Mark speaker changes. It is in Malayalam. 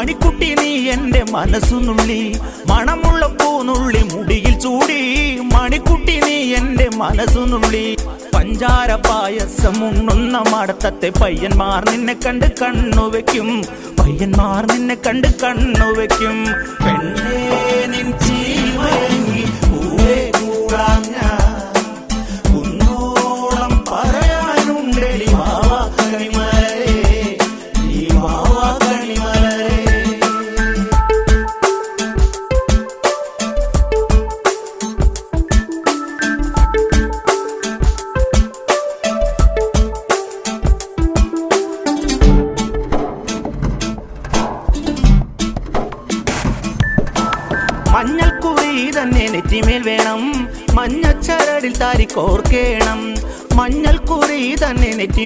Speaker 1: മണിക്കുട്ടി നീ എൻ്റെ മനസ്സുനുള്ളി, മണമുള്ള പൂനുള്ളി മുടിയിൽ ചൂടി. മണിക്കുട്ടി നീ എൻ്റെ മനസ്സുനുള്ളി. പഞ്ചാര പായസം ഉണ്ണുന്ന മടത്തത്തെ പയ്യന്മാർ നിന്നെ കണ്ട് കണ്ണുവെക്കും, പയ്യന്മാർ നിന്നെ കണ്ട് കണ്ണുവെക്കും. പെണ്ണേ നിൻ ചീമയങ്ങി പൂവേ കൂടാം ഞാൻ, കുന്നോളം പറയാനുണ്ടെടി വാവാ കണിമലരേ, നീ വാവാ കണിമലരേ. മഞ്ഞൾക്കുറി തന്നെ നെറ്റിമേൽ വേണം, മഞ്ഞച്ചരടിൽ താരി കോർക്കേണം. മഞ്ഞൾക്കുറി തന്നെ നെറ്റി